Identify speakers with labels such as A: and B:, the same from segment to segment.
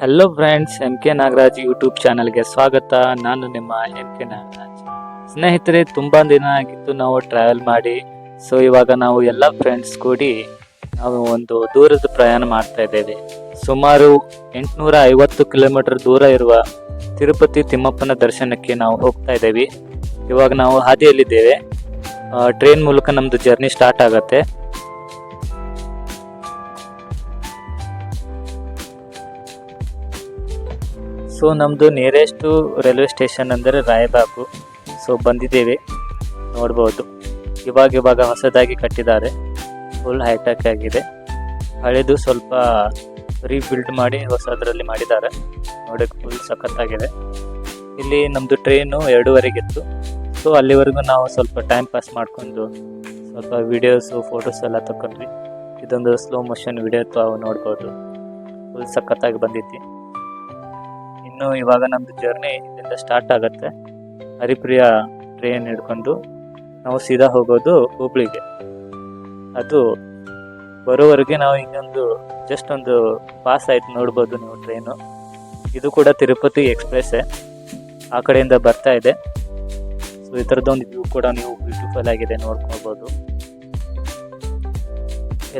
A: Hello friends, M K Nagaraj YouTube ಚಾನಲ್ಗೆ ಸ್ವಾಗತ. ನಾನು ನಿಮ್ಮ ಎಂ ಕೆ ನಾಗರಾಜ್. ಸ್ನೇಹಿತರೆ, ತುಂಬ ದಿನ ಆಗಿತ್ತು ನಾವು ಟ್ರಾವೆಲ್ ಮಾಡಿ. ಸೊ ಇವಾಗ ನಾವು ಎಲ್ಲ ಫ್ರೆಂಡ್ಸ್ ಕೂಡಿ ನಾವು ಒಂದು ದೂರದ ಪ್ರಯಾಣ ಮಾಡ್ತಾ ಇದ್ದೇವೆ. ಸುಮಾರು 850 ಕಿಲೋಮೀಟರ್ ದೂರ ಇರುವ ತಿರುಪತಿ ತಿಮ್ಮಪ್ಪನ ದರ್ಶನಕ್ಕೆ ನಾವು ಹೋಗ್ತಾ ಇದ್ದೇವೆ. ಇವಾಗ ನಾವು ಹಾದಿಯಲ್ಲಿದ್ದೇವೆ. ಟ್ರೈನ್ ಮೂಲಕ ನಮ್ಮದು ಜರ್ನಿ ಸ್ಟಾರ್ಟ್ ಆಗುತ್ತೆ. ಸೊ ನಮ್ಮದು ನಿಯರೆಸ್ಟು ರೈಲ್ವೆ ಸ್ಟೇಷನ್ ಅಂದರೆ ರಾಯಬಾಗು. ಸೊ ಬಂದಿದ್ದೇವೆ, ನೋಡ್ಬೋದು. ಇವಾಗ ಹೊಸದಾಗಿ ಕಟ್ಟಿದ್ದಾರೆ, ಫುಲ್ ಹೈಟೆಕ್ ಆಗಿದೆ. ಹಳೆದು ಸ್ವಲ್ಪ ರೀಬಿಲ್ಡ್ ಮಾಡಿ ಹೊಸದರಲ್ಲಿ ಮಾಡಿದ್ದಾರೆ. ನೋಡೋಕ್ಕೆ ಫುಲ್ ಸಖತ್ತಾಗಿದೆ. ಇಲ್ಲಿ ನಮ್ಮದು ಟ್ರೈನು 2:30 ಸೊ ಅಲ್ಲಿವರೆಗೂ ನಾವು ಸ್ವಲ್ಪ ಟೈಮ್ ಪಾಸ್ ಮಾಡಿಕೊಂಡು ಸ್ವಲ್ಪ ವಿಡಿಯೋಸು ಫೋಟೋಸ್ ಎಲ್ಲ ತಗೊಂಡ್ವಿ. ಇದೊಂದು ಸ್ಲೋ ಮೋಷನ್ ವಿಡಿಯೋ ತಾವು ನೋಡ್ಬೋದು. ಫುಲ್ ಸಖತ್ತಾಗಿ ಬಂದಿತ್ತು. ಇನ್ನು ಇವಾಗ ನಮ್ಮದು ಜರ್ನಿ ಇಲ್ಲಿಂದ ಸ್ಟಾರ್ಟ್ ಆಗುತ್ತೆ. ಹರಿಪ್ರಿಯ ಟ್ರೈನ್ ಹಿಡ್ಕೊಂಡು ನಾವು ಸೀದಾ ಹೋಗೋದು ಹುಬ್ಳಿಗೆ. ಅದು ಬರೋವರೆಗೆ ನಾವು ಇನ್ನೊಂದು ಜಸ್ಟ್ ಒಂದು ಪಾಸ್ ಆಯ್ತು, ನೋಡ್ಬೋದು ನೀವು ಟ್ರೈನು. ಇದು ಕೂಡ ತಿರುಪತಿ ಎಕ್ಸ್ಪ್ರೆಸ್ಸೇ, ಆ ಕಡೆಯಿಂದ ಬರ್ತಾ ಇದೆ. ಸೊ ಈ ಥರದ್ದೊಂದು ವ್ಯೂ ಕೂಡ ನೀವು ಬ್ಯೂಟಿಫುಲ್ ಆಗಿದೆ, ನೋಡ್ಕೊಳ್ಬೋದು.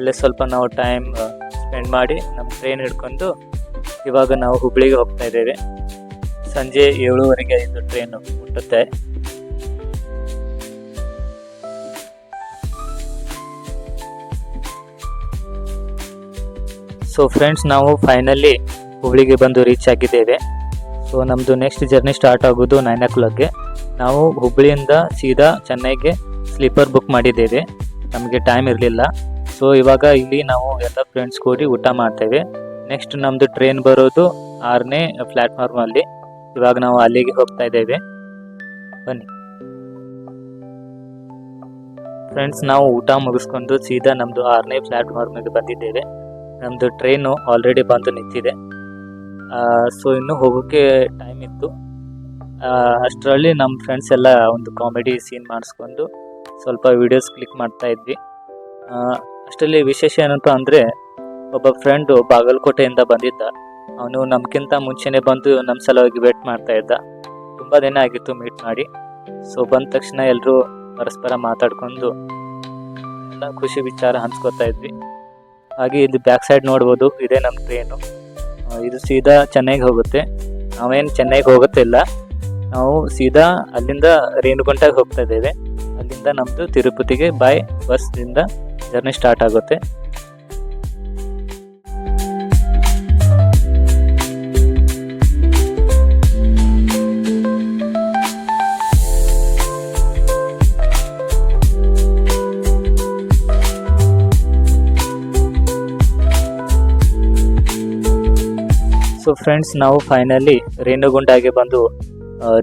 A: ಎಲ್ಲೇ ಸ್ವಲ್ಪ ನಾವು ಟೈಮ್ ಸ್ಪೆಂಡ್ ಮಾಡಿ ನಮ್ಮ ಟ್ರೈನ್ ಹಿಡ್ಕೊಂಡು ಇವಾಗ ನಾವು ಹುಬ್ಳಿಗೆ ಹೋಗ್ತಾ ಇದ್ದೇವೆ. ಸಂಜೆ 7:30 ಇದು ಟ್ರೈನು ಮುಟ್ಟುತ್ತೆ. ಸೊ ಫ್ರೆಂಡ್ಸ್, ನಾವು ಫೈನಲಿ ಹುಬ್ಳಿಗೆ ಬಂದು ರೀಚ್ ಆಗಿದ್ದೇವೆ. ಸೊ ನಮ್ಮದು ನೆಕ್ಸ್ಟ್ ಜರ್ನಿ ಸ್ಟಾರ್ಟ್ ಆಗೋದು 9 o'clockಗೆ. ನಾವು ಹುಬ್ಳಿಯಿಂದ ಸೀದಾ ಚೆನ್ನೈಗೆ ಸ್ಲೀಪರ್ ಬುಕ್ ಮಾಡಿದ್ದೇವೆ, ನಮಗೆ ಟೈಮ್ ಇರಲಿಲ್ಲ. ಸೊ ಇವಾಗ ಇಲ್ಲಿ ನಾವು ಎಲ್ಲ ಫ್ರೆಂಡ್ಸ್ ಕೂಡಿ ಊಟ ಮಾಡ್ತೇವೆ. ನೆಕ್ಸ್ಟ್ ನಮ್ಮದು ಟ್ರೈನ್ ಬರೋದು 6ನೇ ಪ್ಲ್ಯಾಟ್ಫಾರ್ಮಲ್ಲಿ. ಇವಾಗ ನಾವು ಅಲ್ಲಿಗೆ ಹೋಗ್ತಾ ಇದ್ದೇವೆ, ಬನ್ನಿ ಫ್ರೆಂಡ್ಸ್. ನಾವು ಊಟ ಮುಗಿಸ್ಕೊಂಡು ಸೀದಾ ನಮ್ಮದು 6ನೇ ಪ್ಲ್ಯಾಟ್ಫಾರ್ಮಿಗೆ ಬಂದಿದ್ದೇವೆ. ನಮ್ಮದು ಟ್ರೈನು ಆಲ್ರೆಡಿ ಬಂದು ನಿಂತಿದೆ. ಸೊ ಇನ್ನು ಹೋಗೋಕ್ಕೆ ಟೈಮ್ ಇತ್ತು. ಅಷ್ಟರಲ್ಲಿ ನಮ್ಮ ಫ್ರೆಂಡ್ಸ್ ಎಲ್ಲ ಒಂದು ಕಾಮಿಡಿ ಸೀನ್ ಮಾಡಿಸ್ಕೊಂಡು ಸ್ವಲ್ಪ ವೀಡಿಯೋಸ್ ಕ್ಲಿಕ್ ಮಾಡ್ತಾ ಇದ್ವಿ. ಅಷ್ಟರಲ್ಲಿ ವಿಶೇಷ ಏನಂತ ಅಂದರೆ, ಒಬ್ಬ ಫ್ರೆಂಡು ಬಾಗಲಕೋಟೆಯಿಂದ ಬಂದಿದ್ದ. ಅವನು ನಮ್ಗಿಂತ ಮುಂಚೆನೇ ಬಂದು ನಮ್ಮ ಸಲುವಾಗಿ ವೇಟ್ ಮಾಡ್ತಾ ಇದ್ದ. ತುಂಬ ದಿನ ಆಗಿತ್ತು ಮೀಟ್ ಮಾಡಿ. ಸೊ ಬಂದ ತಕ್ಷಣ ಎಲ್ಲರೂ ಪರಸ್ಪರ ಮಾತಾಡ್ಕೊಂಡು ಎಲ್ಲ ಖುಷಿ ವಿಚಾರ ಹಂಚ್ಕೋತಾ ಇದ್ವಿ. ಹಾಗೆ ಇದು ಬ್ಯಾಕ್ ಸೈಡ್ ನೋಡ್ಬೋದು, ಇದೇ ನಮ್ಮ ಟ್ರೈನು. ಇದು ಸೀದಾ ಚೆನ್ನೈಗೆ ಹೋಗುತ್ತೆ. ನಾವೇನು ಚೆನ್ನೈಗೆ ಹೋಗುತ್ತಿಲ್ಲ, ನಾವು ಸೀದಾ ಅಲ್ಲಿಂದ ರೇಣುಗುಂಟೆಗೆ ಹೋಗ್ತಾ ಇದ್ದೇವೆ. ಅಲ್ಲಿಂದ ನಮ್ಮದು ತಿರುಪತಿಗೆ ಬೈ ಬಸ್ದಿಂದ ಜರ್ನಿ ಸ್ಟಾರ್ಟ್ ಆಗುತ್ತೆ. ಸೊ ಫ್ರೆಂಡ್ಸ್, ನಾವು ಫೈನಲಿ ರೇಣುಗುಂಟೆಗೆ ಬಂದು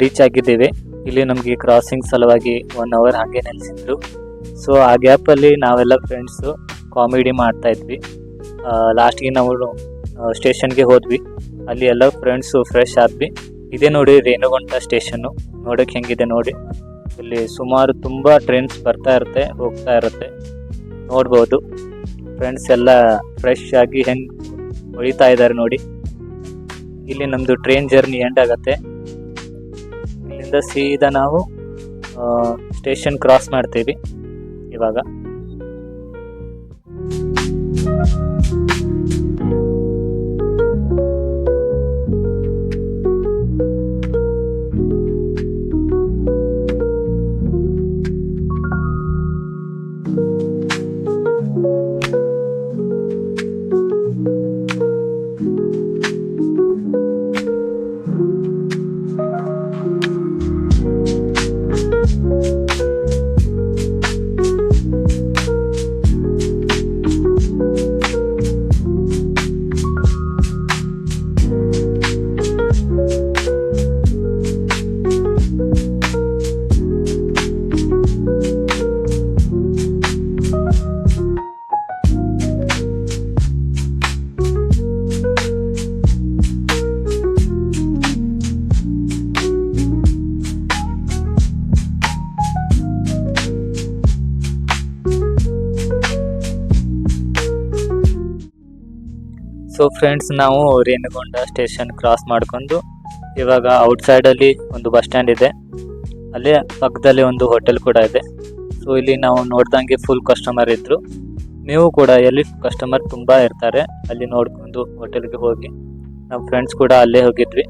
A: ರೀಚ್ ಆಗಿದ್ದೇವೆ. ಇಲ್ಲಿ ನಮಗೆ ಕ್ರಾಸಿಂಗ್ ಸಲುವಾಗಿ 1 hour ಹಾಗೆ ನಿಲ್ಲಿಸಿದ್ರು. ಸೊ ಆ ಗ್ಯಾಪಲ್ಲಿ ನಾವೆಲ್ಲ ಫ್ರೆಂಡ್ಸು ಕಾಮಿಡಿ ಮಾಡ್ತಾ ಇದ್ವಿ. ಲಾಸ್ಟ್ಗೆ ನಾವು ಸ್ಟೇಷನ್ಗೆ ಹೋದ್ವಿ. ಅಲ್ಲಿ ಎಲ್ಲ ಫ್ರೆಂಡ್ಸು ಫ್ರೆಶ್ ಆದ್ವಿ. ಇದೇ ನೋಡಿ ರೇಣುಗುಂಟ ಸ್ಟೇಷನ್ನು, ನೋಡೋಕ್ಕೆ ಹೆಂಗಿದೆ ನೋಡಿ. ಇಲ್ಲಿ ಸುಮಾರು ತುಂಬ ಟ್ರೈನ್ಸ್ ಬರ್ತಾ ಇರುತ್ತೆ, ಹೋಗ್ತಾ ಇರುತ್ತೆ, ನೋಡ್ಬೋದು. ಫ್ರೆಂಡ್ಸ್ ಎಲ್ಲ ಫ್ರೆಶ್ ಆಗಿ ಹೆಂಗೆ ಹೊಳಿತಾ ಇದ್ದಾರೆ ನೋಡಿ. ಇಲ್ಲಿ ನಮ್ಮದು ಟ್ರೈನ್ ಜರ್ನಿ ಎಂಡ್ ಆಗುತ್ತೆ. ಇಲ್ಲಿಂದ ಸೀದಾ ನಾವು ಸ್ಟೇಷನ್ ಕ್ರಾಸ್ ಮಾಡ್ತೀವಿ ಇವಾಗ. ಸೊ ಫ್ರೆಂಡ್ಸ್, ನಾವು ರೇಣಿಗುಂಡ ಸ್ಟೇಷನ್ ಕ್ರಾಸ್ ಮಾಡ್ಕೊಂಡು ಇವಾಗ ಔಟ್ಸೈಡಲ್ಲಿ ಒಂದು ಬಸ್ ಸ್ಟ್ಯಾಂಡ್ ಇದೆ, ಅಲ್ಲೇ ಪಕ್ಕದಲ್ಲಿ ಒಂದು ಹೋಟೆಲ್ ಕೂಡ ಇದೆ. ಸೊ ಇಲ್ಲಿ ನಾವು ನೋಡ್ದಂಗೆ ಫುಲ್ ಕಸ್ಟಮರ್ ಇದ್ರು. ನೀವು ಕೂಡ ಎಲ್ಲಿ ಕಸ್ಟಮರ್ ತುಂಬ ಇರ್ತಾರೆ ಅಲ್ಲಿ ನೋಡ್ಕೊಂಡು ಹೋಟೆಲ್ಗೆ ಹೋಗಿ. ನಮ್ಮ ಫ್ರೆಂಡ್ಸ್ ಕೂಡ ಅಲ್ಲೇ ಹೋಗಿದ್ವಿ.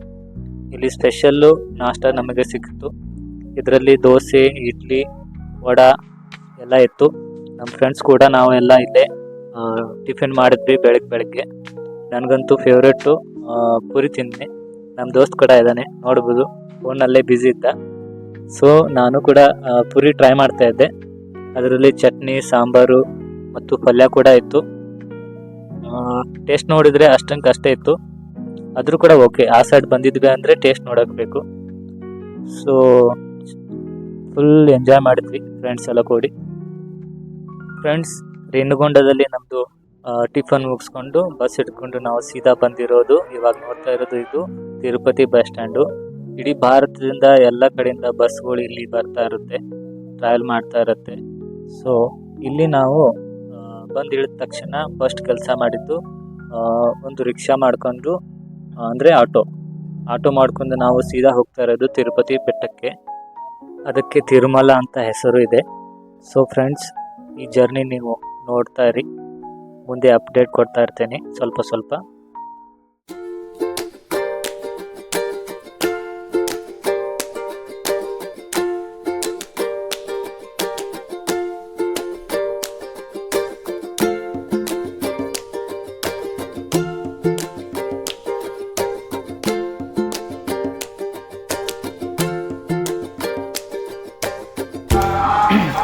A: ಇಲ್ಲಿ ಸ್ಪೆಷಲ್ಲು ನಾಷ್ಟ ನಮಗೆ ಸಿಕ್ಕಿತು. ಇದರಲ್ಲಿ ದೋಸೆ, ಇಡ್ಲಿ, ವಡಾ ಎಲ್ಲ ಇತ್ತು. ನಮ್ಮ ಫ್ರೆಂಡ್ಸ್ ಕೂಡ ನಾವು ಎಲ್ಲ ಇಲ್ಲೇ ಟಿಫಿನ್ ಮಾಡಿದ್ವಿ ಬೆಳಗ್ಗೆ. ನನಗಂತೂ ಫೇವ್ರೇಟು ಪೂರಿ ತಿಂತೀನಿ. ನಮ್ಮ ದೋಸ್ತ್ ಕೂಡ ಇದ್ದಾನೆ, ನೋಡ್ಬೋದು, ಫೋನಲ್ಲೇ ಬ್ಯುಸಿ ಇದ್ದ. ಸೊ ನಾನು ಕೂಡ ಪೂರಿ ಟ್ರೈ ಮಾಡ್ತಾ ಇದ್ದೆ. ಅದರಲ್ಲಿ ಚಟ್ನಿ, ಸಾಂಬಾರು ಮತ್ತು ಪಲ್ಯ ಕೂಡ ಇತ್ತು. ಟೇಸ್ಟ್ ನೋಡಿದರೆ ಅಷ್ಟೇ ಇತ್ತು, ಆದರೂ ಕೂಡ ಓಕೆ. ಆ ಸೈಡ್ ಬಂದಿದ್ವಿ ಅಂದರೆ ಟೇಸ್ಟ್ ನೋಡಬೇಕು. ಸೊ ಫುಲ್ ಎಂಜಾಯ್ ಮಾಡಿದ್ವಿ ಫ್ರೆಂಡ್ಸ್ ಎಲ್ಲ ಕೂಡಿ. ಫ್ರೆಂಡ್ಸ್, ರೇಣಿಗುಂಡದಲ್ಲಿ ನಮ್ಮದು ಟಿಫನ್ ಮುಗಿಸ್ಕೊಂಡು ಬಸ್ ಹಿಡ್ಕೊಂಡು ನಾವು ಸೀದಾ ಬಂದಿರೋದು. ಇವಾಗ ನೋಡ್ತಾ ಇರೋದು ಇದು ತಿರುಪತಿ ಬಸ್ ಸ್ಟ್ಯಾಂಡು. ಇಡೀ ಭಾರತದಿಂದ ಎಲ್ಲ ಕಡೆಯಿಂದ ಬಸ್ಗಳು ಇಲ್ಲಿ ಬರ್ತಾ ಇರುತ್ತೆ, ಟ್ರಾವೆಲ್ ಮಾಡ್ತಾ ಇರುತ್ತೆ. ಸೊ ಇಲ್ಲಿ ನಾವು ಬಂದು ಇಳಿದ ತಕ್ಷಣ ಫಸ್ಟ್ ಕೆಲಸ ಮಾಡಿದ್ದು ಒಂದು ರಿಕ್ಷಾ ಮಾಡ್ಕೊಂಡು, ಅಂದರೆ ಆಟೋ ಮಾಡ್ಕೊಂಡು ನಾವು ಸೀದಾ ಹೋಗ್ತಾ ಇರೋದು ತಿರುಪತಿ ಬೆಟ್ಟಕ್ಕೆ. ಅದಕ್ಕೆ ತಿರುಮಲ ಅಂತ ಹೆಸರು ಇದೆ. ಸೊ ಫ್ರೆಂಡ್ಸ್, ಈ ಜರ್ನಿ ನೀವು ನೋಡ್ತಾ ಇರಿ, ಮುಂದೆ ಅಪ್ಡೇಟ್ ಕೊಡ್ತಾ ಇರ್ತೇನೆ ಸ್ವಲ್ಪ.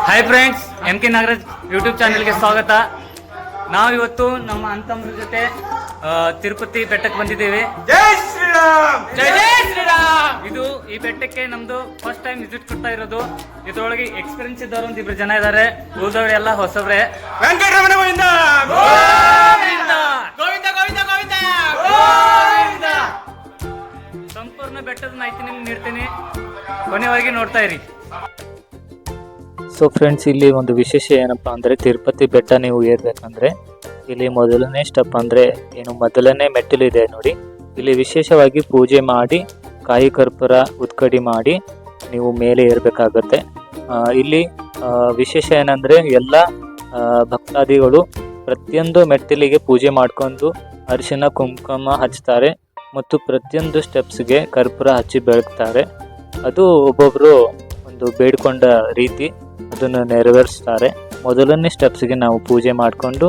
B: Hi friends, MK Nagaraj YouTube ಚಾನೆಲ್ಗೆ ಸ್ವಾಗತ. ನಾವು ಇವತ್ತು ನಮ್ಮ ಅಂತಮ್ರ ಜೊತೆ ತಿರುಪತಿ ಬೆಟ್ಟಕ್ಕೆ ಬಂದಿದ್ದೇವೆ.
C: ಜೈ ಶ್ರೀರಾಮ್!
B: ಜೈ ಜೈ ಶ್ರೀರಾಮ್! ಇದು ಈ ಬೆಟ್ಟಕ್ಕೆ ನಮ್ದು ಫಸ್ಟ್ ಟೈಮ್ ವಿಸಿಟ್ ಕೊಡ್ತಾ ಇರೋದು. ಇದ್ರೊಳಗೆ ಎಕ್ಸ್ಪೀರಿಯನ್ಸ್ ಇದ್ದವರು ಒಂದು ಇಬ್ರು ಜನ ಇದ್ದಾರೆ, ಉಳಿದವ್ರು ಎಲ್ಲ ಹೊಸಬ್ರೆ.
C: ವೆಂಕಟರಮಣ ಗೋವಿಂದ!
B: ಗೋವಿಂದ!
C: ಗೋವಿಂದ ಗೋವಿಂದ ಗೋವಿಂದ!
B: ಗೋವಿಂದ! ಸಂಪೂರ್ಣ ಬೆಟ್ಟದ ಮಾಹಿತಿ ನಿಮ್ಗೆ ನೀಡ್ತೀನಿ, ಕೊನೆವರೆಗೆ ನೋಡ್ತಾ ಇರಿ.
A: ಸೊ ಫ್ರೆಂಡ್ಸ್, ಇಲ್ಲಿ ಒಂದು ವಿಶೇಷ ಏನಪ್ಪ ಅಂದರೆ, ತಿರುಪತಿ ಬೆಟ್ಟ ನೀವು ಏರ್ಬೇಕಂದ್ರೆ ಇಲ್ಲಿ ಮೊದಲನೇ ಸ್ಟೆಪ್ ಅಂದರೆ ಮೊದಲನೇ ಮೆಟ್ಟಿಲು ಇದೆ ನೋಡಿ. ಇಲ್ಲಿ ವಿಶೇಷವಾಗಿ ಪೂಜೆ ಮಾಡಿ, ಕಾಯಿ ಕರ್ಪೂರ ಉತ್ಕಡಿ ಮಾಡಿ ನೀವು ಮೇಲೆ ಏರಬೇಕಾಗತ್ತೆ. ಇಲ್ಲಿ ವಿಶೇಷ ಏನಂದರೆ, ಎಲ್ಲ ಭಕ್ತಾದಿಗಳು ಪ್ರತಿಯೊಂದು ಮೆಟ್ಟಿಲಿಗೆ ಪೂಜೆ ಮಾಡ್ಕೊಂಡು ಅರಿಶಿನ ಕುಂಕುಮ ಹಚ್ತಾರೆ ಮತ್ತು ಪ್ರತಿಯೊಂದು ಸ್ಟೆಪ್ಸ್ಗೆ ಕರ್ಪೂರ ಹಚ್ಚಿ ಬೆಳಗ್ತಾರೆ. ಅದು ಒಬ್ಬೊಬ್ಬರು ಒಂದು ಬೇಡ್ಕೊಂಡ ರೀತಿ ಅದನ್ನು ನೆರವೇರಿಸ್ತಾರೆ. ಮೊದಲನೇ ಸ್ಟೆಪ್ಸ್ಗೆ ನಾವು ಪೂಜೆ ಮಾಡಿಕೊಂಡು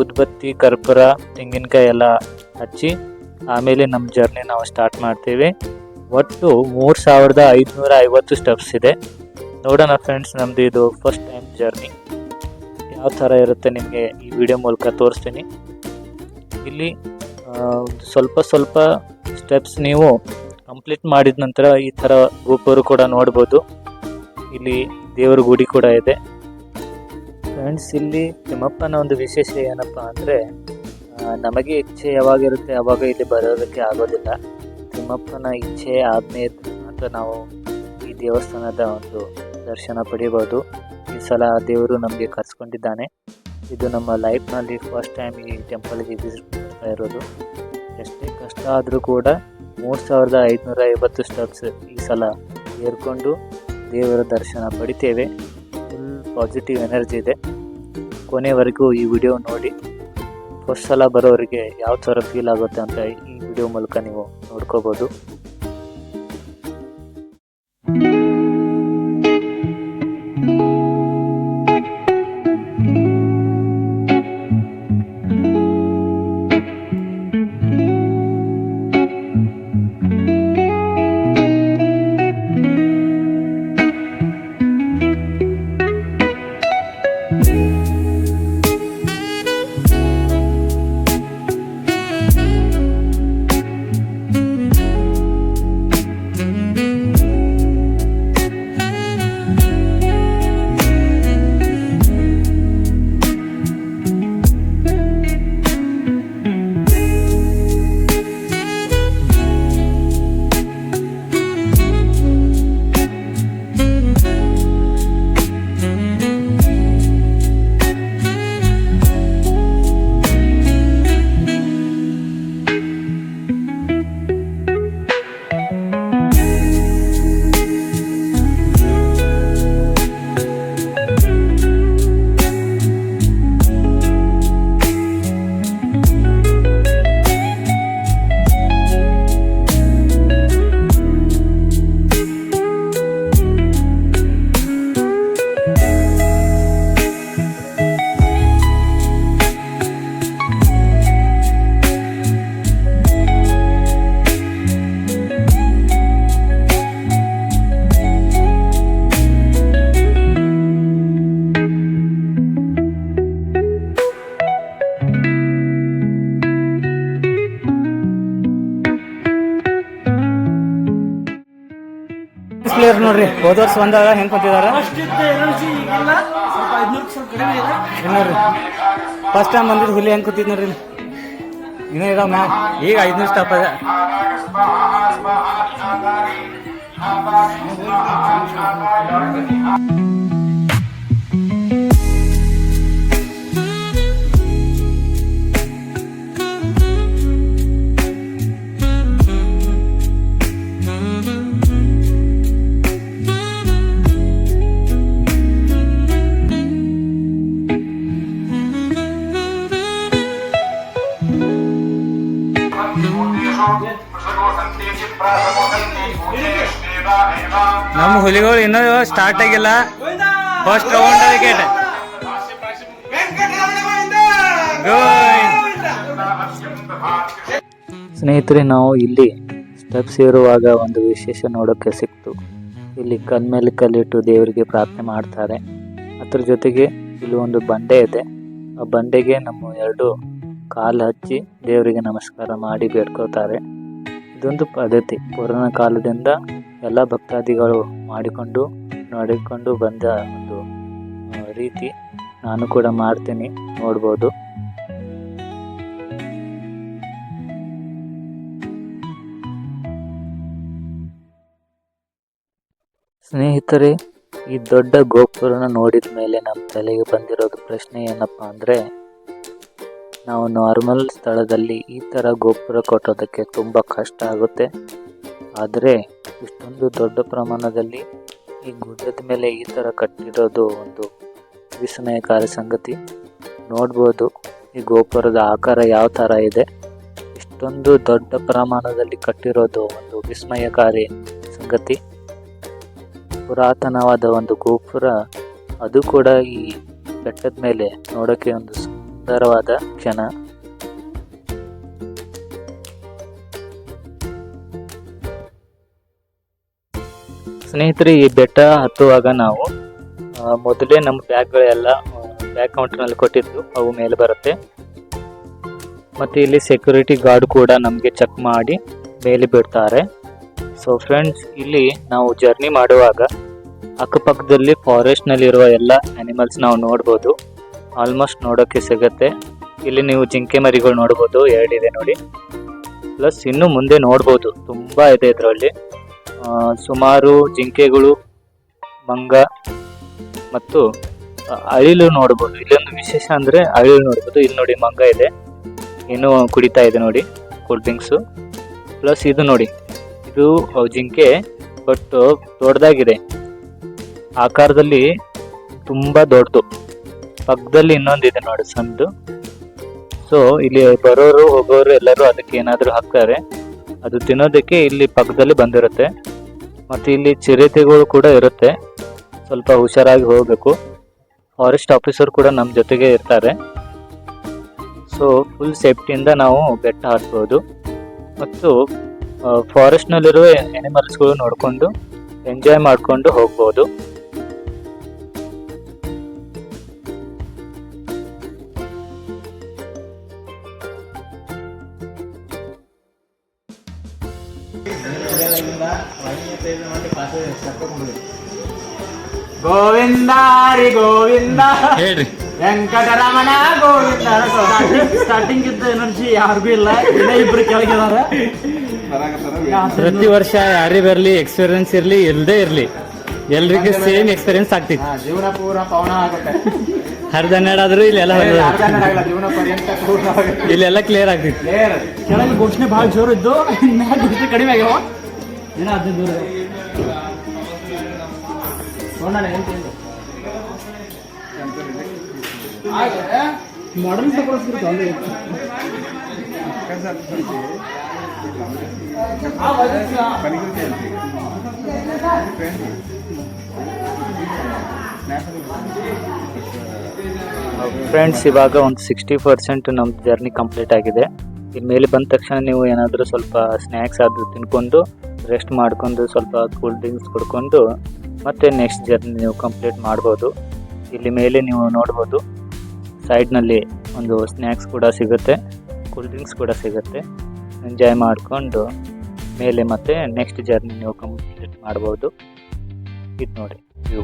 A: ಉದ್ಬತ್ತಿ, ಕರ್ಪೂರ, ತೆಂಗಿನಕಾಯಿ ಎಲ್ಲ ಹಚ್ಚಿ ಆಮೇಲೆ ನಮ್ಮ ಜರ್ನಿ ನಾವು ಸ್ಟಾರ್ಟ್ ಮಾಡ್ತೀವಿ. ಒಟ್ಟು 3550 ಸ್ಟೆಪ್ಸ್ ಇದೆ. ನೋಡೋಣ ಫ್ರೆಂಡ್ಸ್, ನಮ್ಮದು ಇದು ಫಸ್ಟ್ ಟೈಮ್ ಜರ್ನಿ ಯಾವ ಥರ ಇರುತ್ತೆ ನಿಮಗೆ ಈ ವಿಡಿಯೋ ಮೂಲಕ ತೋರಿಸ್ತೀನಿ. ಇಲ್ಲಿ ಸ್ವಲ್ಪ ಸ್ಟೆಪ್ಸ್ ನೀವು ಕಂಪ್ಲೀಟ್ ಮಾಡಿದ ನಂತರ ಈ ಥರ ಗೋಪುರ ಕೂಡ ನೋಡ್ಬೋದು. ಇಲ್ಲಿ ದೇವರ ಗುಡಿ ಕೂಡ ಇದೆ. ಫ್ರೆಂಡ್ಸ್, ಇಲ್ಲಿ ತಿಮ್ಮಪ್ಪನ ಒಂದು ವಿಶೇಷ ಏನಪ್ಪ ಅಂದರೆ, ನಮಗೆ ಇಚ್ಛೆ ಯಾವಾಗಿರುತ್ತೆ ಆವಾಗ ಇಲ್ಲಿ ಬರೋದಕ್ಕೆ ಆಗೋದಿಲ್ಲ. ತಿಮ್ಮಪ್ಪನ ಇಚ್ಛೆ ಆದ್ಮೇಲೆ ಮಾತ್ರ ನಾವು ಈ ದೇವಸ್ಥಾನದ ಒಂದು ದರ್ಶನ ಪಡಿಬೋದು. ಈ ಸಲ ದೇವರು ನಮಗೆ ಕರ್ಸ್ಕೊಂಡಿದ್ದಾನೆ. ಇದು ನಮ್ಮ ಲೈಫ್ನಲ್ಲಿ ಫಸ್ಟ್ ಟೈಮ್ ಈ ಟೆಂಪಲ್ಗೆ ವಿಸಿಟ್ ಮಾಡ್ತಾ ಇರೋದು. ಎಷ್ಟೇ ಕಷ್ಟ ಆದರೂ ಕೂಡ 3550 ಸ್ಟೆಪ್ಸ್ ಈ ಸಲ ಏರ್ಕೊಂಡು ದೇವರ ದರ್ಶನ ಪಡಿತೇವೆ. ಫುಲ್ ಪಾಸಿಟಿವ್ ಎನರ್ಜಿ ಇದೆ. ಕೊನೆವರೆಗೂ ಈ ವಿಡಿಯೋ ನೋಡಿ. ಫಸ್ಟ್ ಸಲ ಬರೋರಿಗೆ ಯಾವ ಥರ ಫೀಲ್ ಆಗುತ್ತೆ ಅಂತ ಈ ವಿಡಿಯೋ ಮೂಲಕ ನೀವು ನೋಡ್ಕೋಬೋದು.
B: ಕೂತಿದಾರೆ ನೋಡ್ರಿ, ಹೋದ ವರ್ಷ ಬಂದಾಗ ಹೆಂಗ್ ಕೂತಿದಾರ ನೋಡ್ರಿ. ಫಸ್ಟ್ ಟೈಮ್ ಬಂದಿದ್ದು ಹುಲಿ ಹೆಂಗ್ ಕೂತಿದ್ ನೋಡ್ರಿ. ಇನ್ನೇ ಇದಾವ ಮ್ಯಾಮ್, ಈಗ 500 ಸ್ಟಾಪ್ ಅದ. ನಮ್ಮ ಹುಲಿಗಳು ಇನ್ನೂ ಸ್ಟಾರ್ಟ್ ಆಗಿಲ್ಲ. First round wicket.
A: ಸ್ನೇಹಿತರೆ, ನಾವು ಇಲ್ಲಿ ಸ್ಟೆಪ್ಸ್ ಏರುವಾಗ ಒಂದು ವಿಶೇಷ ನೋಡೋಕ್ಕೆ ಸಿಕ್ತು. ಇಲ್ಲಿ ಕಲ್ ಮೇಲೆ ಕಲ್ಲಿಟ್ಟು ದೇವರಿಗೆ ಪ್ರಾರ್ಥನೆ ಮಾಡ್ತಾರೆ. ಅದ್ರ ಜೊತೆಗೆ ಇಲ್ಲಿ ಒಂದು ಬಂಡೆ ಇದೆ. ಆ ಬಂಡೆಗೆ ನಮ್ಮ 2 ಕಾಲು ಹಚ್ಚಿ ದೇವರಿಗೆ ನಮಸ್ಕಾರ ಮಾಡಿ ಬೇಡ್ಕೋತಾರೆ. ಇದೊಂದು ಪದ್ಧತಿ ಪುರಾಣ ಕಾಲದಿಂದ ಎಲ್ಲ ಭಕ್ತಾದಿಗಳು ಮಾಡಿಕೊಂಡು ಬಂದ ಒಂದು ರೀತಿ. ನಾನು ಕೂಡ ಮಾಡ್ತೀನಿ, ನೋಡ್ಬೋದು. ಸ್ನೇಹಿತರೆ, ಈ ದೊಡ್ಡ ಗೋಪುರನ ನೋಡಿದ ಮೇಲೆ ನಮ್ಮ ತಲೆಗೆ ಬಂದಿರೋದು ಪ್ರಶ್ನೆ ಏನಪ್ಪ ಅಂದರೆ, ನಾವು ನಾರ್ಮಲ್ ಸ್ಥಳದಲ್ಲಿ ಈ ಥರ ಗೋಪುರ ಕಟ್ಟೋದಕ್ಕೆ ತುಂಬ ಕಷ್ಟ ಆಗುತ್ತೆ. ಆದರೆ ಇಷ್ಟೊಂದು ದೊಡ್ಡ ಪ್ರಮಾಣದಲ್ಲಿ ಈ ಗುಡ್ಡದ ಮೇಲೆ ಈ ಥರ ಕಟ್ಟಿರೋದು ಒಂದು ವಿಸ್ಮಯಕಾರಿ ಸಂಗತಿ. ನೋಡ್ಬೋದು ಈ ಗೋಪುರದ ಆಕಾರ ಯಾವ ಥರ ಇದೆ. ಇಷ್ಟೊಂದು ದೊಡ್ಡ ಪ್ರಮಾಣದಲ್ಲಿ ಕಟ್ಟಿರೋದು ಒಂದು ವಿಸ್ಮಯಕಾರಿ ಸಂಗತಿ. ಪುರಾತನವಾದ ಒಂದು ಗೋಪುರ, ಅದು ಕೂಡ ಈ ಬೆಟ್ಟದ ಮೇಲೆ ನೋಡೋಕ್ಕೆ ಒಂದು ಸುಂದರವಾದ ಕ್ಷಣ. ಸ್ನೇಹಿತರೆ, ಈ ಬೆಟ್ಟ ಹತ್ತುವಾಗ ನಾವು ಮೊದಲೇ ನಮ್ಮ ಬ್ಯಾಗ್ಗಳೆಲ್ಲ ಬ್ಯಾಗ್ ಕೌಂಟರ್ನಲ್ಲಿ ಕೊಟ್ಟಿದ್ದು ಅವು ಮೇಲೆ ಬರುತ್ತೆ. ಮತ್ತು ಇಲ್ಲಿ ಸೆಕ್ಯೂರಿಟಿ ಗಾರ್ಡ್ ಕೂಡ ನಮಗೆ ಚೆಕ್ ಮಾಡಿ ಮೇಲೆ ಬಿಡ್ತಾರೆ. ಸೊ ಫ್ರೆಂಡ್ಸ್, ಇಲ್ಲಿ ನಾವು ಜರ್ನಿ ಮಾಡುವಾಗ ಅಕ್ಕಪಕ್ಕದಲ್ಲಿ ಫಾರೆಸ್ಟ್ನಲ್ಲಿರುವ ಎಲ್ಲ ಆ್ಯನಿಮಲ್ಸ್ ನಾವು ನೋಡ್ಬೋದು. ಆಲ್ಮೋಸ್ಟ್ ನೋಡೋಕ್ಕೆ ಸಿಗುತ್ತೆ. ಇಲ್ಲಿ ನೀವು ಜಿಂಕೆ ಮರಿಗಳು ನೋಡ್ಬೋದು, 2 ಇದೆ ನೋಡಿ. ಪ್ಲಸ್ ಇನ್ನು ಮುಂದೆ ನೋಡ್ಬೋದು, ತುಂಬ ಇದೆ ಇದರಲ್ಲಿ. ಸುಮಾರು ಜಿಂಕೆಗಳು, ಮಂಗ ಮತ್ತು ಅಳಿಲು ನೋಡ್ಬೋದು. ಇಲ್ಲೊಂದು ವಿಶೇಷ ಅಂದರೆ ಅಳಿಲು ನೋಡ್ಬೋದು. ಇಲ್ಲಿ ನೋಡಿ ಮಂಗ ಇದೆ, ಇನ್ನೂ ಕುಡಿತಾ ಇದೆ ನೋಡಿ ಕೂಲ್ ಡ್ರಿಂಕ್ಸು. ಪ್ಲಸ್ ಇದು ನೋಡಿ, ಇದು ಜಿಂಕೆ ಬಟ್ ದೊಡ್ಡದಾಗಿದೆ, ಆಕಾರದಲ್ಲಿ ತುಂಬ ದೊಡ್ಡದು. ಪಕ್ಕದಲ್ಲಿ ಇನ್ನೊಂದಿದೆ ನೋಡಿ ಸಣ್ಣದು. ಸೊ ಇಲ್ಲಿ ಬರೋರು ಹೋಗೋರು ಎಲ್ಲರೂ ಅದಕ್ಕೆ ಏನಾದರೂ ಹಾಕ್ತಾರೆ, ಅದು ತಿನ್ನೋದಕ್ಕೆ ಇಲ್ಲಿ ಪಕ್ಕದಲ್ಲಿ ಬಂದಿರುತ್ತೆ. ಮತ್ತು ಇಲ್ಲಿ ಚಿರತೆಗಳು ಕೂಡ ಇರುತ್ತೆ, ಸ್ವಲ್ಪ ಹುಷಾರಾಗಿ ಹೋಗಬೇಕು. ಫಾರೆಸ್ಟ್ ಆಫೀಸರ್ ಕೂಡ ನಮ್ಮ ಜೊತೆಗೆ ಇರ್ತಾರೆ. ಸೊ ಫುಲ್ ಸೇಫ್ಟಿಯಿಂದ ನಾವು ಬೆಟ್ಟ ಹತ್ಬೋದು ಮತ್ತು ಫಾರೆಸ್ಟ್ನಲ್ಲಿರುವ ಆ್ಯನಿಮಲ್ಸ್ಗಳು ನೋಡಿಕೊಂಡು ಎಂಜಾಯ್ ಮಾಡಿಕೊಂಡು ಹೋಗ್ಬೋದು.
C: ಗೋವಿಂದ ಹರಿ ಗೋವಿಂದ
B: ಹೇಳ್ರಿ,
C: ವೆಂಕಟರಮಣ ಗೋವಿಂದ.
B: ಸ್ಟಾರ್ಟಿಂಗ್ ಇದ್ದ ಎನರ್ಜಿ ಯಾರಿಗೂ ಇಲ್ಲ, ಇನ್ನೂ ಇಬ್ರು ಕೆಳಗಿದಾರ. ಪ್ರತಿ ವರ್ಷ ಯಾರೇ ಬರಲಿ, ಎಕ್ಸ್ಪೀರಿಯನ್ಸ್ ಇರಲಿ ಇಲ್ಲದೆ ಇರಲಿ, ಎಲ್ರಿಗೂ ಸೇಮ್ ಎಕ್ಸ್ಪೀರಿಯನ್ಸ್ ಆಗ್ತಿತ್ತು.
C: ಜೀವನ ಪೂರ ಪವನ ಆಗುತ್ತೆ.
B: ಹರಿದನ್ನೆರಡಾದ್ರೂ ಇಲ್ಲೆಲ್ಲ
C: ಜೀವನ ಪರ್ಯಂತ ಪೂರ್ಣ ಆಗುತ್ತೆ.
B: ಇಲ್ಲೆಲ್ಲ ಕ್ಲಿಯರ್ ಆಗ್ತಿತ್ತು.
D: ಕೆಳಗೆ ಘೋಷಣೆ ಭಾಳ ಜೋರು ಇದ್ದು, ಘೋಷಣೆ ಕಡಿಮೆ ಆಗ್ಯಾವ. ಏನೋ 15 ದೂರ ಮಾಡರ್ನ್ ತಗೊಳಿಸ್ಬಿಡ್ತು ಅಲ್ಲಿ.
A: ಫ್ರೆಂಡ್ಸ್, ಇವಾಗ ಒಂದು 60% ನಮ್ಮ ಜರ್ನಿ ಕಂಪ್ಲೀಟ್ ಆಗಿದೆ. ಇಲ್ಲಿ ಮೇಲೆ ಬಂದ ತಕ್ಷಣ ನೀವು ಏನಾದರೂ ಸ್ವಲ್ಪ ಸ್ನ್ಯಾಕ್ಸ್ ಆದರೂ ತಿನ್ಕೊಂಡು ರೆಸ್ಟ್ ಮಾಡ್ಕೊಂಡು ಸ್ವಲ್ಪ ಕೂಲ್ ಡ್ರಿಂಕ್ಸ್ ಕುಡ್ಕೊಂಡು ಮತ್ತೆ ನೆಕ್ಸ್ಟ್ ಜರ್ನಿ ನೀವು ಕಂಪ್ಲೀಟ್ ಮಾಡ್ಬೋದು. ಇಲ್ಲಿ ಮೇಲೆ ನೀವು ನೋಡ್ಬೋದು, ಸೈಡ್ನಲ್ಲಿ ಒಂದು ಸ್ನ್ಯಾಕ್ಸ್ ಕೂಡ ಸಿಗುತ್ತೆ, ಕೂಲ್ ಡ್ರಿಂಕ್ಸ್ ಕೂಡ ಸಿಗುತ್ತೆ. ಎಂಜಾಯ್ ಮಾಡಿಕೊಂಡು ಮೇಲೆ ಮತ್ತೆ ನೆಕ್ಸ್ಟ್ ಜರ್ನಿ ನೀವು ಕಂಪ್ಲೀಟ್ ಮಾಡ್ಬೋದು. ಇದು ನೋಡಿ ವ್ಯೂ.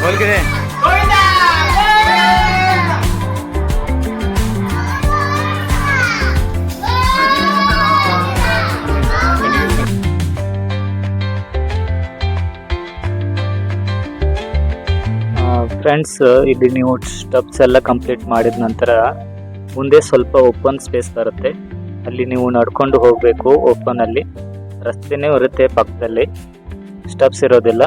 B: ಹೋಲ್ಗಿದೆ
A: ಫ್ರೆಂಡ್ಸ್, ಇಲ್ಲಿ ನೀವು ಸ್ಟೆಪ್ಸ್ ಎಲ್ಲ ಕಂಪ್ಲೀಟ್ ಮಾಡಿದ ನಂತರ ಮುಂದೆ ಸ್ವಲ್ಪ ಓಪನ್ ಸ್ಪೇಸ್ ಬರುತ್ತೆ. ಅಲ್ಲಿ ನೀವು ನಡ್ಕೊಂಡು ಹೋಗಬೇಕು. ಓಪನ್ ಅಲ್ಲಿ ರಸ್ತೆನೇ ಇರುತ್ತೆ, ಪಕ್ಕದಲ್ಲಿ ಸ್ಟೆಪ್ಸ್ ಇರೋದಿಲ್ಲ.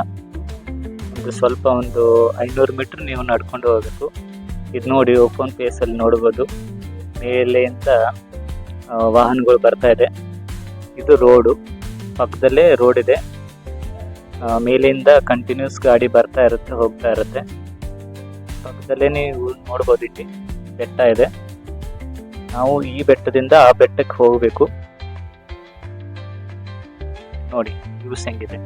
A: ಸ್ವಲ್ಪ ಒಂದು 500 ಮೀಟರ್ ನೀವು ನಡ್ಕೊಂಡು ಹೋಗಬೇಕು. ಇದು ನೋಡಿ ಓಪನ್ ಪ್ಲೇಸಲ್ಲಿ ನೋಡ್ಬೋದು, ಮೇಲೆಯಿಂದ ವಾಹನಗಳು ಬರ್ತಾ ಇದೆ. ಇದು ರೋಡು, ಪಕ್ಕದಲ್ಲೇ ರೋಡ್ ಇದೆ. ಮೇಲಿಂದ ಕಂಟಿನ್ಯೂಸ್ ಗಾಡಿ ಬರ್ತಾ ಇರುತ್ತೆ, ಹೋಗ್ತಾ ಇರುತ್ತೆ. ಪಕ್ಕದಲ್ಲೇ ನೀವು ನೋಡ್ಬೋದು, ಇಲ್ಲಿ ಬೆಟ್ಟ ಇದೆ. ನಾವು ಈ ಬೆಟ್ಟದಿಂದ ಆ ಬೆಟ್ಟಕ್ಕೆ ಹೋಗಬೇಕು. ನೋಡಿ ವ್ಯೂಸ್ ಹೆಂಗಿದೆ.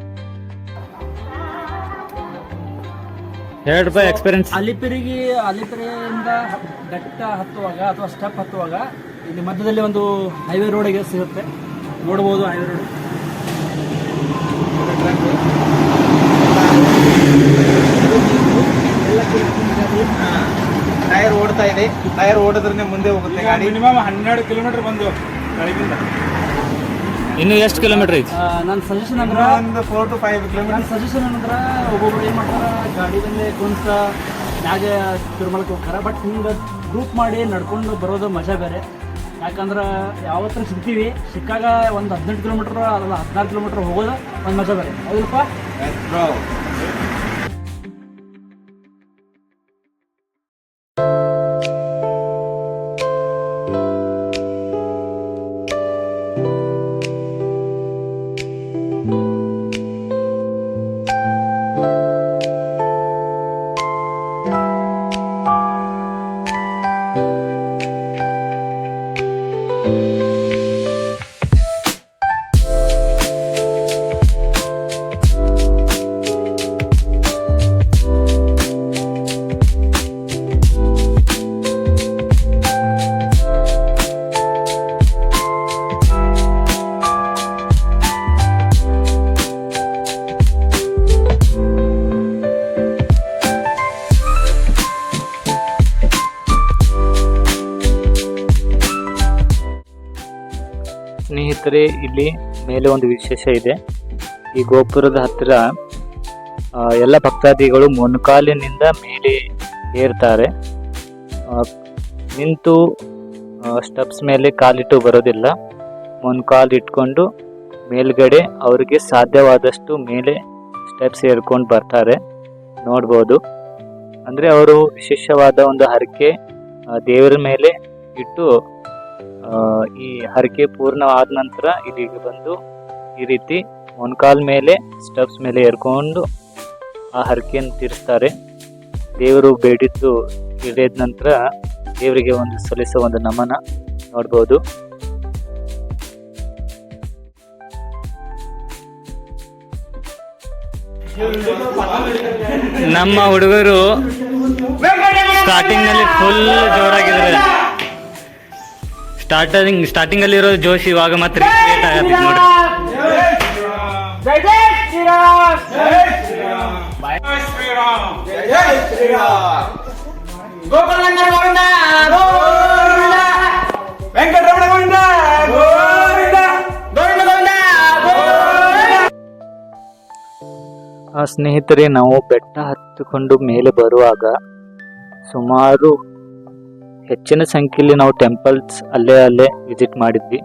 B: ₹2 ಎಕ್ಸ್ಪೀರಿಯನ್ಸ್.
D: ಅಲಿಪಿರಿಯಿಂದ ಬೆಟ್ಟ ಹತ್ತುವಾಗ ಅಥವಾ ಸ್ಟೆಪ್ ಹತ್ತುವಾಗ ಇಲ್ಲಿ ಮಧ್ಯದಲ್ಲಿ ಒಂದು ಹೈವೇ ರೋಡಿಗೆ ಸಿಗುತ್ತೆ, ನೋಡ್ಬೋದು. ಹೈವೇ ರೋಡ್
C: ಟೈರ್ ಓಡ್ತಾ ಇದೆ. ಟೈರ್ ಓಡಿದ್ರೆ ಮುಂದೆ ಹೋಗುತ್ತೆ ಗಾಡಿ.
D: ಮಿನಿಮಮ್ 12 ಕಿಲೋಮೀಟರ್ ಬಂದು ಬೆಳಗಿಂದ.
B: ಇನ್ನು ಎಷ್ಟು ಕಿಲೋಮೀಟರ್ ಐತಿ?
D: ನನ್ನ ಸಜೆಷನ್ ಅಂದ್ರೆ
C: ಒಂದು 4 to 5 ಕಿಲೋಮೀಟರ್.
D: ನನ್ನ ಸಜೆಷನ್ ಅಂದ್ರೆ ಒಬ್ಬೊಬ್ರು ಏನು ಮಾಡ್ತಾರೆ, ಗಾಡಿ ಮೇಲೆ ಕುಂತ ಮ್ಯಾಗೆ ತಿರುಮಲಕ್ಕೆ ಹೋಗ್ತಾರೆ. ಬಟ್ ಹಿಂಗೆ ಗ್ರೂಪ್ ಮಾಡಿ ನಡ್ಕೊಂಡು ಬರೋದು ಮಜಾ ಬೇರೆ. ಯಾಕಂದ್ರೆ ಯಾವತ್ತೂ ಸಿಗ್ತೀವಿ, ಸಿಕ್ಕಾಗ ಒಂದು 18 ಕಿಲೋಮೀಟ್ರ್ ಅಲ್ಲ 16 ಕಿಲೋಮೀಟ್ರ್ ಹೋಗೋದು ಒಂದು ಮಜಾ ಬೇರೆ. ಹೌದಪ್ಪ?
A: ಸ್ನೇಹಿತರೆ, ಇಲ್ಲಿ ಮೇಲೆ ಒಂದು ವಿಶೇಷ ಇದೆ. ಈ ಗೋಪುರದ ಹತ್ತಿರ ಎಲ್ಲ ಭಕ್ತಾದಿಗಳು ಮೊಣಕಾಲಿನಿಂದ ಮೇಲೆ ಏರ್ತಾರೆ. ನಿಂತು ಸ್ಟೆಪ್ಸ್ ಮೇಲೆ ಕಾಲಿಟ್ಟು ಬರೋದಿಲ್ಲ, ಮೊಣಕಾಲು ಇಟ್ಕೊಂಡು ಮೇಲ್ಗಡೆ ಅವರಿಗೆ ಸಾಧ್ಯವಾದಷ್ಟು ಮೇಲೆ ಸ್ಟೆಪ್ಸ್ ಏರ್ಕೊಂಡು ಬರ್ತಾರೆ. ನೋಡ್ಬೋದು. ಅಂದರೆ ಅವರು ವಿಶೇಷವಾದ ಒಂದು ಹರಕೆ ದೇವರ ಮೇಲೆ ಇಟ್ಟು ಈ ಹರಕೆ ಪೂರ್ಣ ಆದ ನಂತರ ಇಲ್ಲಿಗೆ ಬಂದು ಈ ರೀತಿ ಮೊಣಕಾಲ್ ಮೇಲೆ ಸ್ಟೆಪ್ಸ್ ಮೇಲೆ ಏರ್ಕೊಂಡು ಆ ಹರಕೆಯನ್ನು ತೀರಿಸ್ತಾರೆ. ದೇವರು ಬೇಡಿದ್ದು ಈಡೇರಿದ ನಂತರ ದೇವರಿಗೆ ಒಂದು ಸಲ್ಲಿಸೋ ಒಂದು ನಮನ ನೋಡ್ಬೋದು.
B: ನಮ್ಮ ಹುಡುಗರು ಸ್ಟಾರ್ಟಿಂಗ್ ನಲ್ಲಿ ಫುಲ್ ಜೋರಾಗಿದ್ದಾರೆ. ಸ್ಟಾರ್ಟಿಂಗ್ ಅಲ್ಲಿ ಇರೋ ಜೋಶ್ ಇವಾಗ ಮತ್ತೆ ಕ್ರಿಯೇಟ್ ಆಗತ್ತೆ ನೋಡಿ.
A: ಸ್ನೇಹಿತರೆ, ನಾವು ಬೆಟ್ಟ ಹತ್ತಿಕೊಂಡು ಮೇಲೆ ಬರುವಾಗ ಸುಮಾರು ಹೆಚ್ಚಿನ ಸಂಖ್ಯೆಯಲ್ಲಿ ನಾವು ಟೆಂಪಲ್ಸ್ ಅಲ್ಲೇ ವಿಸಿಟ್ ಮಾಡಿದ್ವಿ.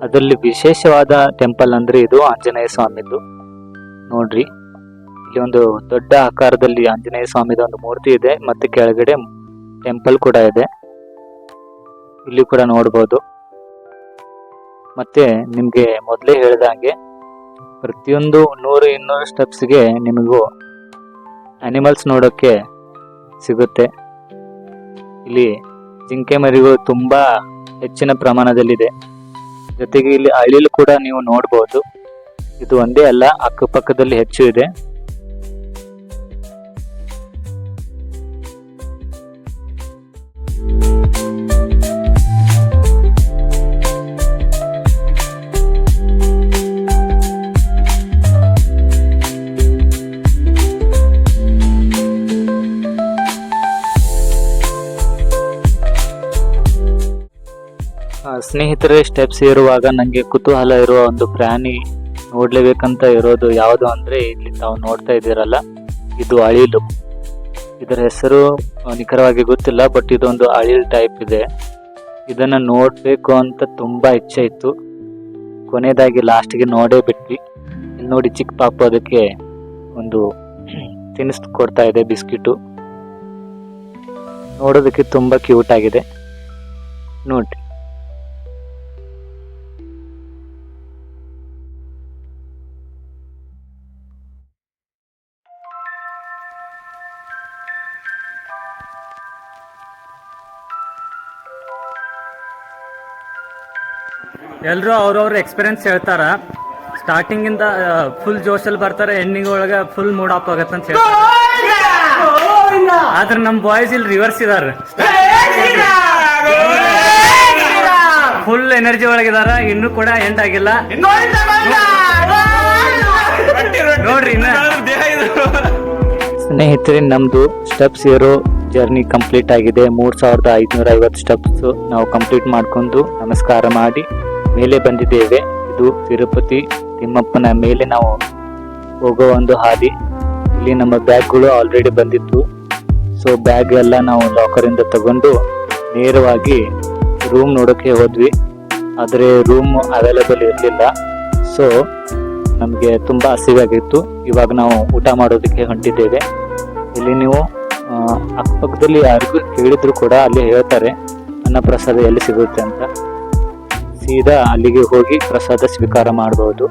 A: ಅದರಲ್ಲಿ ವಿಶೇಷವಾದ ಟೆಂಪಲ್ ಅಂದ್ರೆ ಇದು ಆಂಜನೇಯ ಸ್ವಾಮಿದು. ನೋಡ್ರಿ, ಇಲ್ಲಿ ಒಂದು ದೊಡ್ಡ ಆಕಾರದಲ್ಲಿ ಆಂಜನೇಯ ಸ್ವಾಮಿದ ಒಂದು ಮೂರ್ತಿ ಇದೆ, ಮತ್ತೆ ಕೆಳಗಡೆ ಟೆಂಪಲ್ ಕೂಡ ಇದೆ, ಇಲ್ಲಿ ಕೂಡ ನೋಡ್ಬೋದು. ಮತ್ತೆ ನಿಮ್ಗೆ ಮೊದಲೇ ಹೇಳ್ದಂಗೆ ಪ್ರತಿಯೊಂದು 100-200 ಸ್ಟೆಪ್ಸ್ಗೆ ನಿಮಗೂ ಅನಿಮಲ್ಸ್ ನೋಡೋಕ್ಕೆ ಸಿಗುತ್ತೆ. ಇಲ್ಲಿ ಜಿಂಕೆ ಮರಿಗಳು ತುಂಬಾ ಹೆಚ್ಚಿನ ಪ್ರಮಾಣದಲ್ಲಿದೆ. ಜೊತೆಗೆ ಇಲ್ಲಿ ಅಳಿಲು ಕೂಡ ನೀವು ನೋಡ್ಬೋದು. ಇದು ಒಂದೇ ಅಲ್ಲ, ಅಕ್ಕಪಕ್ಕದಲ್ಲಿ ಹೆಚ್ಚು ಇದೆ. ಸ್ನೇಹಿತರೆ, ಸ್ಟೆಪ್ಸ್ ಏರುವಾಗ ನನಗೆ ಕುತೂಹಲ ಇರುವ ಒಂದು ಪ್ರಾಣಿ ನೋಡ್ಲೇಬೇಕಂತ ಇರೋದು ಯಾವುದು ಅಂದ್ರೆ ಇಲ್ಲಿ ತಾವು ನೋಡ್ತಾ ಇದ್ದೀರಲ್ಲ, ಇದು ಅಳಿಲು. ಇದರ ಹೆಸರು ನಿಖರವಾಗಿ ಗೊತ್ತಿಲ್ಲ, ಬಟ್ ಇದೊಂದು ಅಳಿಲ್ ಟೈಪ್ ಇದೆ. ಇದನ್ನ ನೋಡ್ಬೇಕು ಅಂತ ತುಂಬಾ ಇಚ್ಛೆ ಇತ್ತು. ಕೊನೆಯದಾಗಿ ಲಾಸ್ಟ್ಗೆ ನೋಡೇ ಬಿಟ್ವಿ. ಇಲ್ಲಿ ನೋಡಿ, ಚಿಕ್ಕ ಪಾಪು ಅದಕ್ಕೆ ಒಂದು ತಿನಿಸ್ ಕೊಡ್ತಾ ಇದೆ, ಬಿಸ್ಕಿಟು. ನೋಡೋದಕ್ಕೆ ತುಂಬಾ ಕ್ಯೂಟ್ ಆಗಿದೆ ನೋಡ್ರಿ.
B: ಎಲ್ಲರೂ ಅವ್ರವ್ರ ಎಕ್ಸ್ಪೀರಿಯನ್ಸ್ ಹೇಳ್ತಾರ. ಸ್ಟಾರ್ಟಿಂಗ್ ಇಂದ ಫುಲ್ ಜೋಶಲ್ಲಿ ಬರ್ತಾರೆ, ಎಂಡಿಂಗ್ ಒಳಗೆ ಫುಲ್ ಮೂಡ್ ಆಫ್ ಆಗತ್ತೆ ಅಂತ ಹೇಳ್ತಾರೆ. ಆದ್ರೆ ನಮ್ ಬಾಯ್ಸ್ ಇಲ್ಲಿ ರಿವರ್ಸ್ ಇದಾರೆ, ಫುಲ್ ಎನರ್ಜಿ ಒಳಗಿದಾರ. ಇನ್ನೂ ಕೂಡ ಎಂಡ್ ಆಗಿಲ್ಲ ನೋಡ್ರಿ.
A: ಸ್ನೇಹಿತರೆ, ನಮ್ದು ಸ್ಟೆಪ್ಸ್ ಏರೋ ಜರ್ನಿ ಕಂಪ್ಲೀಟ್ ಆಗಿದೆ. 3550 ಸ್ಟೆಪ್ಸ್ ನಾವು ಕಂಪ್ಲೀಟ್ ಮಾಡ್ಕೊಂಡು ನಮಸ್ಕಾರ ಮಾಡಿ ಮೇಲೆ ಬಂದಿದ್ದೇವೆ. ಇದು ತಿರುಪತಿ ತಿಮ್ಮಪ್ಪನ ಮೇಲೆ ನಾವು ಹೋಗೋ ಒಂದು ಹಾದಿ. ಇಲ್ಲಿ ನಮ್ಮ ಬ್ಯಾಗ್ಗಳು ಆಲ್ರೆಡಿ ಬಂದಿತ್ತು. ಸೊ ಬ್ಯಾಗ್ ಎಲ್ಲ ನಾವು ಲಾಕರಿಂದ ತಗೊಂಡು ನೇರವಾಗಿ ರೂಮ್ ನೋಡೋಕ್ಕೆ ಹೋದ್ವಿ. ಆದರೆ ರೂಮ್ ಅವೈಲೇಬಲ್ ಇರಲಿಲ್ಲ. ಸೊ ನಮಗೆ ತುಂಬ ಹಸಿವಾಗಿತ್ತು. ಇವಾಗ ನಾವು ಊಟ ಮಾಡೋದಕ್ಕೆ ಹೊಂಟಿದ್ದೇವೆ. ಇಲ್ಲಿ ನೀವು ಅಕ್ಕಪಕ್ಕದಲ್ಲಿ ಯಾರಿಗೂ ಕೇಳಿದ್ರು ಕೂಡ ಅಲ್ಲಿ ಹೇಳ್ತಾರೆ ಅನ್ನ ಪ್ರಸಾದ ಎಲ್ಲಿ ಸಿಗುತ್ತೆ ಅಂತ. ಸೀದಾ ಅಲ್ಲಿಗೆ ಹೋಗಿ ಪ್ರಸಾದ ಸ್ವೀಕಾರ ಮಾಡಬಹುದು.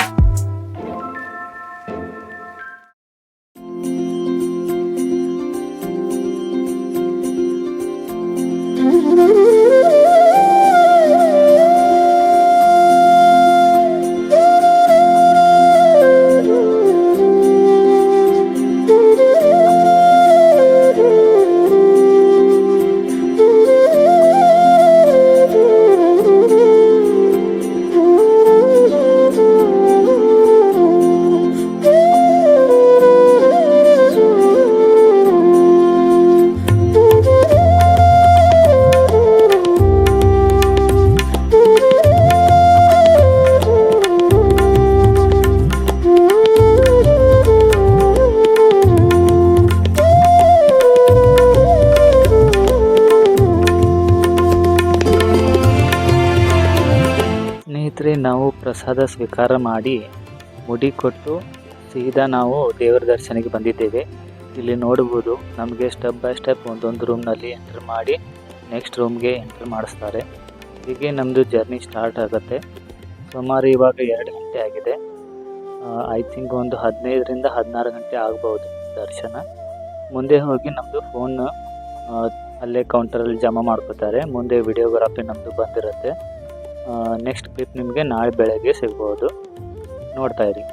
A: ನಾವು ಪ್ರಸಾದ ಸ್ವೀಕಾರ ಮಾಡಿ ಮುಡಿ ಕೊಟ್ಟು ಸೀದಾ ನಾವು ದೇವರ ದರ್ಶನಕ್ಕೆ ಬಂದಿದ್ದೇವೆ. ಇಲ್ಲಿ ನೋಡಬಹುದು, ನಮಗೆ ಸ್ಟೆಪ್ ಬೈ ಸ್ಟೆಪ್ ಒಂದೊಂದು ರೂಮ್ನಲ್ಲಿ ಎಂಟರ್ ಮಾಡಿ ನೆಕ್ಸ್ಟ್ ರೂಮ್ಗೆ ಎಂಟರ್ ಮಾಡಿಸ್ತಾರೆ. ಹೀಗೆ ನಮ್ಮದು ಜರ್ನಿ ಸ್ಟಾರ್ಟ್ ಆಗುತ್ತೆ. ಸುಮಾರು ಇವಾಗ 2 ಗಂಟೆ ಆಗಿದೆ. ಐ ಥಿಂಕ್ ಒಂದು 15ರಿಂದ 16 ಗಂಟೆ ಆಗ್ಬೋದು ದರ್ಶನ. ಮುಂದೆ ಹೋಗಿ ನಮ್ಮದು ಫೋನ್ ಅಲ್ಲೇ ಕೌಂಟರಲ್ಲಿ ಜಮಾ ಮಾಡ್ಕೋತಾರೆ. ಮುಂದೆ ವಿಡಿಯೋಗ್ರಾಫಿ ನಮ್ಮದು ಬಂದಿರುತ್ತೆ. ನೆಕ್ಸ್ಟ್ ಕ್ಲಿಪ್ ನಿಮಗೆ ನಾಳೆ ಬೆಳಗ್ಗೆ ಸಿಗ್ಬೋದು, ನೋಡ್ತಾ ಇರಿ.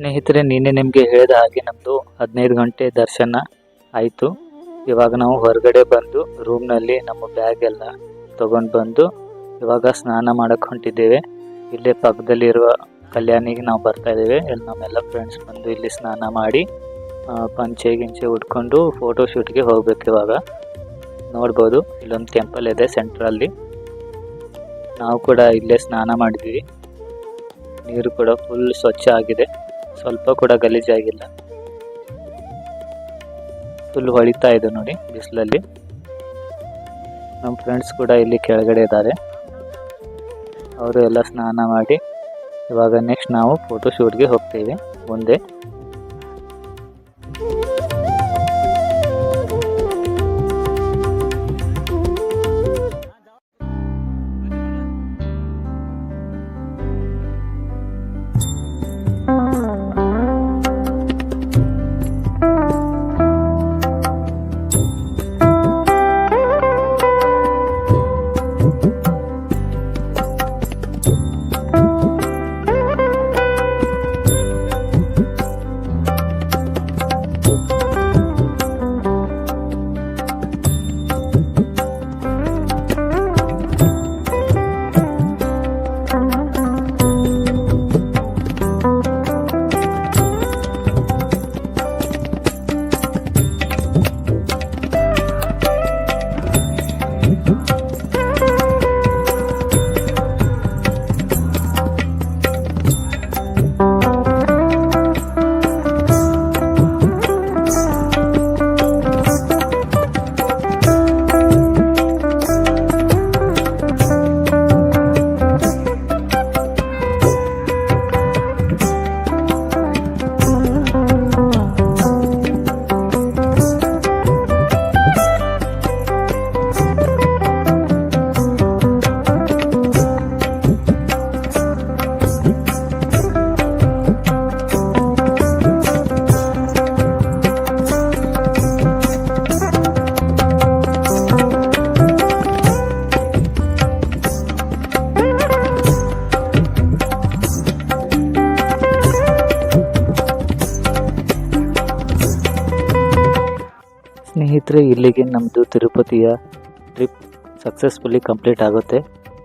A: ಸ್ನೇಹಿತರೆ, ನಿನ್ನೆ ನಿಮಗೆ ಹೇಳಿದ ಹಾಗೆ ನಮ್ಮದು 15 ಗಂಟೆ ದರ್ಶನ ಆಯಿತು. ಇವಾಗ ನಾವು ಹೊರಗಡೆ ಬಂದು ರೂಮ್ನಲ್ಲಿ ನಮ್ಮ ಬ್ಯಾಗ್ ಎಲ್ಲ ತಗೊಂಡು ಬಂದು ಇವಾಗ ಸ್ನಾನ ಮಾಡಕ್ಕೆ ಹೊಂಟಿದ್ದೇವೆ. ಇಲ್ಲೇ ಪಕ್ಕದಲ್ಲಿರುವ ಕಲ್ಯಾಣಿಗೆ ನಾವು ಬರ್ತಾ ಇದ್ದೇವೆ. ಇಲ್ಲಿ ನಮ್ಮೆಲ್ಲ ಫ್ರೆಂಡ್ಸ್ ಬಂದು ಇಲ್ಲಿ ಸ್ನಾನ ಮಾಡಿ ಪಂಚೆ ಗಿಂಚೆ ಉಟ್ಕೊಂಡು ಫೋಟೋ ಶೂಟ್ಗೆ ಹೋಗ್ಬೇಕು. ಇವಾಗ ನೋಡ್ಬೋದು ಇಲ್ಲೊಂದು ಟೆಂಪಲ್ ಇದೆ ಸೆಂಟ್ರಲ್ಲಿ. ನಾವು ಕೂಡ ಇಲ್ಲೇ ಸ್ನಾನ ಮಾಡಿದ್ದೀವಿ. ನೀರು ಕೂಡ ಫುಲ್ ಸ್ವಚ್ಛ ಆಗಿದೆ, ಸ್ವಲ್ಪ ಕೂಡ ಗಲೀಜಾಗಿಲ್ಲ. ಫುಲ್ ಹೊಳಿತಾ ಇದೆ ನೋಡಿ ಬಿಸಿಲಲ್ಲಿ. ನಮ್ಮ ಫ್ರೆಂಡ್ಸ್ ಕೂಡ ಇಲ್ಲಿ ಕೆಳಗಡೆ ಇದ್ದಾರೆ. ಅವರು ಎಲ್ಲ ಸ್ನಾನ ಮಾಡಿ ಇವಾಗ ನೆಕ್ಸ್ಟ್ ನಾವು ಫೋಟೋ ಶೂಟ್ಗೆ ಹೋಗ್ತೇವೆ ಮುಂದೆ. ಸ್ನೇಹಿತರೆ, ಇಲ್ಲಿಗೆ ನಮ್ಮದು ತಿರುಪತಿಯ ಟ್ರಿಪ್ ಸಕ್ಸಸ್ಫುಲಿ ಕಂಪ್ಲೀಟ್ ಆಗುತ್ತೆ.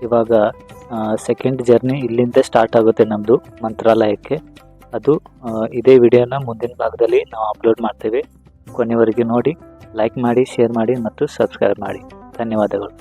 A: ಇವಾಗ ಸೆಕೆಂಡ್ ಜರ್ನಿ ಇಲ್ಲಿಂದ ಸ್ಟಾರ್ಟ್ ಆಗುತ್ತೆ ನಮ್ಮದು ಮಂತ್ರಾಲಯಕ್ಕೆ. ಅದು ಇದೇ ವಿಡಿಯೋನ ಮುಂದಿನ ಭಾಗದಲ್ಲಿ ನಾವು ಅಪ್ಲೋಡ್ ಮಾಡ್ತೇವೆ. ಕೊನೆವರೆಗೆ ನೋಡಿ, ಲೈಕ್ ಮಾಡಿ, ಶೇರ್ ಮಾಡಿ ಮತ್ತು ಸಬ್ಸ್ಕ್ರೈಬ್ ಮಾಡಿ. ಧನ್ಯವಾದಗಳು.